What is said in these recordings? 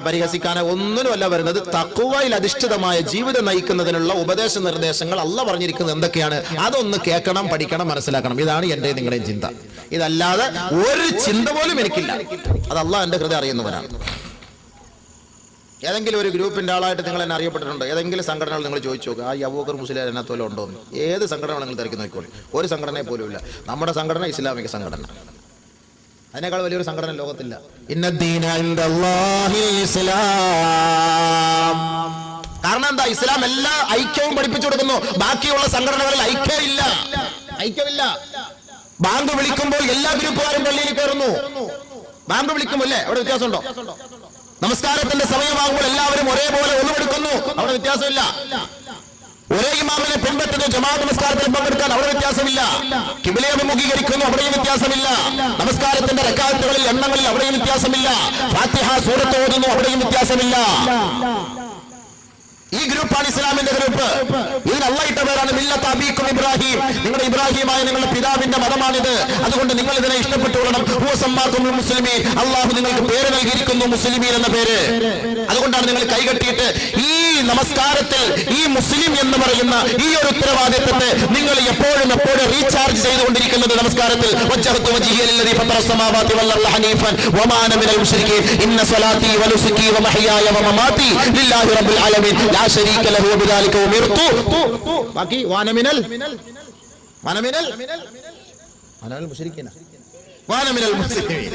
പരിഹസിക്കാനോ ഒന്നിനുമല്ല വരുന്നത്. തഖ്വയിൽ അധിഷ്ഠിതമായ ജീവിതം നയിക്കുന്നതിനുള്ള ഉപദേശ നിർദ്ദേശങ്ങൾ അല്ലാഹ് പറഞ്ഞിരിക്കുന്നത് എന്തൊക്കെയാണ്, അതൊന്ന് കേൾക്കണം, പഠിക്കണം, മനസ്സിലാക്കണം. ഇതാണ് എന്റെ നിങ്ങളുടെയും ചിന്ത. ഇതല്ലാതെ ഒരു ചിന്ത പോലും എനിക്കില്ല. അത് അല്ലാഹ് എന്റെ ഹൃദയം അറിയുന്നവനാണ്. ഏതെങ്കിലും ഒരു ഗ്രൂപ്പിന്റെ ആളായിട്ട് നിങ്ങൾ എന്നെ അറിയപ്പെട്ടിട്ടുണ്ടോ? ഏതെങ്കിലും സംഘടനകൾ നിങ്ങൾ ചോദിച്ചു നോക്കുക, ആ അബൂബക്കർ മുസ്ലിയാർ അതിനകത്ത് വല്ലതും ഉണ്ടോ എന്ന്. ഏത് സംഘടനകൾ നിങ്ങൾ തിരക്കി നോക്കിക്കോളി, ഒരു സംഘടനയെ പോലും ഇല്ല. നമ്മുടെ സംഘടന ഇസ്ലാമിക സംഘടന, അതിനേക്കാൾ വലിയൊരു സംഘടന ലോകത്തില്ല. ഇന്നദ്ദീന ഇൻദല്ലാഹിൽ ഇസ്ലാം. കാരണം എന്താ? ഇസ്ലാം എല്ലാ ഐക്യവും പഠിപ്പിച്ചു കൊടുക്കുന്നു. ബാക്കിയുള്ള സംഘടനകളിൽ ഐക്യമില്ല. ബാങ്ക് വിളിക്കുമ്പോൾ എല്ലാ ഗ്രൂപ്പുകാരും പള്ളിയിൽ കയറുന്നു. ബാങ്ക് വിളിക്കുമ്പോൾ അല്ലേ, അവിടെ വ്യത്യാസമുണ്ടോ? നമസ്കാരത്തിന്റെ സമയമാകുമ്പോൾ എല്ലാവരും ഒരേപോലെ ഒന്നുമെടുക്കുന്നു, അവിടെ വ്യത്യാസമില്ല. ഒരേ ഇമാമിനെ പിൻപറ്റുന്നു, ജമാഅത്ത് നമസ്കാരത്തിൽ പങ്കെടുക്കാൻ അവിടെ വ്യത്യാസമില്ല. ഖിബ്ലയെ അഭിമുഖീകരിക്കുന്നു, അവിടെയും വ്യത്യാസമില്ല. നമസ്കാരത്തിന്റെ റക്അത്തുകളിൽ എണ്ണങ്ങളിൽ അവിടെയും വ്യത്യാസമില്ല. ഫാത്തിഹ സൂറത്ത് ഓതുന്നു, അവിടെയും വ്യത്യാസമില്ല. ഈ ഗ്രൂപ്പാണ് ഇസ്ലാമിന്റെ ഗ്രൂപ്പ്. ഇതിന് അല്ലാഹ് ഇട്ട പേരാണ് മില്ലത്ത് അബീക്കും ഇബ്രാഹിം. നിങ്ങളുടെ ഇബ്രാഹിമായ നിങ്ങളുടെ പിതാവിന്റെ മതമാണിത്. അതുകൊണ്ട് നിങ്ങൾ ഇതിനെ ഇഷ്ടപ്പെട്ടുകൊള്ളണം. ഹുവ സമ്മാകുമുൽ മുസ്ലിമീൻ. അല്ലാഹു നിങ്ങൾക്ക് പേര് നൽകിയിരിക്കുന്നു, മുസ്ലിമീൻ എന്ന പേര്. അതുകൊണ്ടാണ് നിങ്ങൾ കൈകെട്ടിയിട്ട് ഈ നമസ്കാരത്തിൽ ഈ മുസ്ലിം എന്ന് പറയുന്ന ഈ ഒരു ഉത്തരവാദിത്തത്തെ നിങ്ങൾ എപ്പോഴും റീചാർജ് ചെയ്തുകൊണ്ടിരിക്കുന്നത്. നമസ്കാരത്തിൽ വജ്ജഹതു വജ്ഹിയ ലില്ലദീ ഫത്തറ സമാവാതി വൽ അർള ഹനീഫൻ വമാ അന മിനൽ മുശ്രികീൻ ഇന്ന സ്വലാത്തി വനുസുകി വമഹ്യായ വമമാതി ലില്ലാഹി റബ്ബിൽ ആലമീൻ ലാ ശരീക ലഹു വബിദാലിക ഉമിർതു. ബാക്കി വാന മിനൽ മുശ്രികീന വാന മിനൽ മുസ്ലിമീൻ.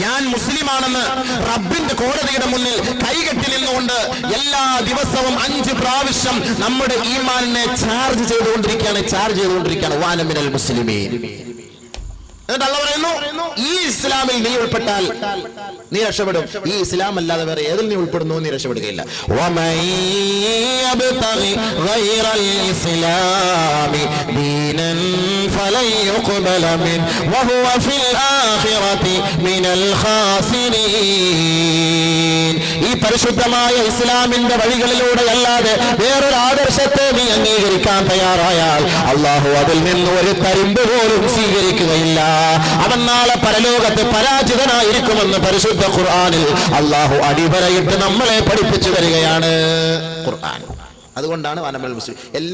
ഞാൻ മുസ്ലിമാണെന്ന് റബ്ബിന്റെ കോടതിയുടെ മുന്നിൽ കൈകെട്ടി നിന്നുകൊണ്ട് എല്ലാ ദിവസവും 5 പ്രാവശ്യം നമ്മുടെ ഈമാനിനെ ചാർജ് ചെയ്തുകൊണ്ടിരിക്കുകയാണ്. വാന മിനൽ മുസ്ലിമീൻ. എന്നിട്ട് അല്ലാഹ് പറയുന്നു, ഈ ഇസ്ലാമിൽ നീ ഉൾപ്പെട്ടാൽ നീ രക്ഷപ്പെടും. ഈ ഇസ്ലാം അല്ലാതെ വേറെ ഏതിൽ നീ ഉൾപ്പെടുന്നു നീ രക്ഷപ്പെടുകയില്ല. ഈ പരിശുദ്ധമായ ഇസ്ലാമിന്റെ വഴികളിലൂടെ അല്ലാതെ വേറൊരു ആദർശത്തെ നീ അംഗീകരിക്കാൻ തയ്യാറായാൽ അല്ലാഹു അതിൽ നിന്ന് ഒരു തരിമ്പ് പോലും സ്വീകരിക്കുകയില്ല. അവൻ നാളെ പരലോകത്ത് പരാജിതനായിരിക്കുമെന്ന് പരിശുദ്ധ ഖുർആനിൽ അല്ലാഹു അടിവരയിട്ട് നമ്മളെ പഠിപ്പിച്ചു തരികയാണ് ഖുർആൻ. അതുകൊണ്ടാണ് വാനമിനൽ മുസ്ലിമീൻ. എല്ലാ